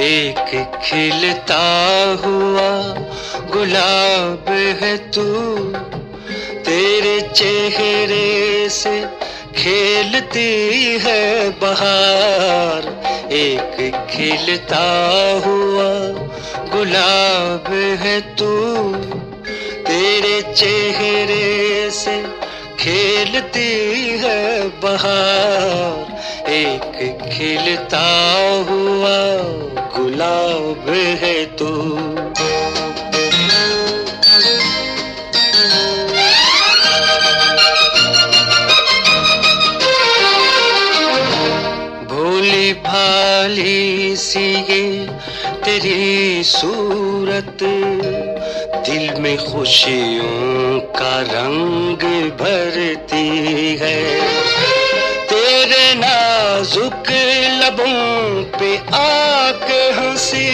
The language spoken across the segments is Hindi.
एक खिलता हुआ गुलाब है तू, तेरे चेहरे से खेलती है बहार। एक खिलता हुआ गुलाब है तू, तेरे चेहरे से खेलती है बहार। एक खिलता हुआ गुलाब है तू। भोली भाली सी ये तेरी सूरत, दिल में खुशियों का रंग भरती है। तेरे नाजुक लबों पे आके हंसी,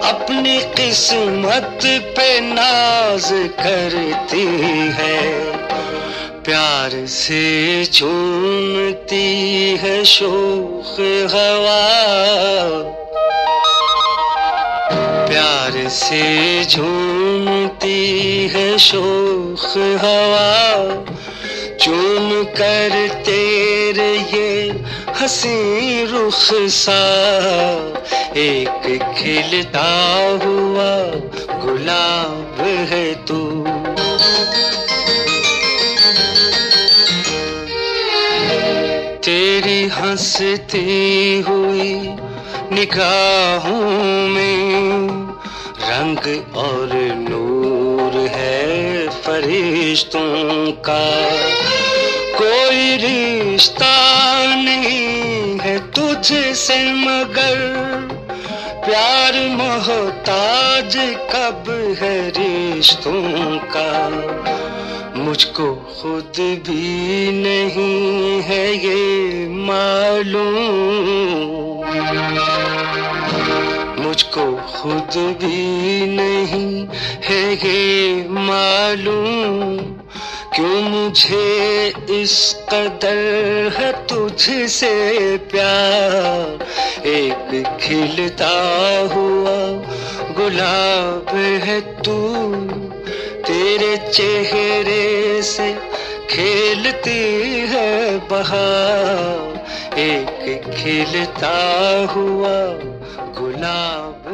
अपनी किस्मत पे नाज करती है। प्यार से झूमती है शोख हवा, प्यार से झूमती है शोख हवा। चूम कर तेरे ये हंसी रुख सा, एक खिलता हुआ गुलाब है तू। तेरी हंसती हुई निगाहों में रंग और नूर है फरिश्तों का। कोई रिश्ता नहीं है तुझसे मगर प्यार मोहताज कब है रिश्तों का। मुझको खुद भी नहीं है ये मालूम, मुझको खुद भी नहीं है ये मालूम, क्यों मुझे इस कदर है तुझसे प्यार। एक खिलता हुआ गुलाब है तू, तेरे चेहरे से खेलती है बहार। एक खिलता हुआ गुलाब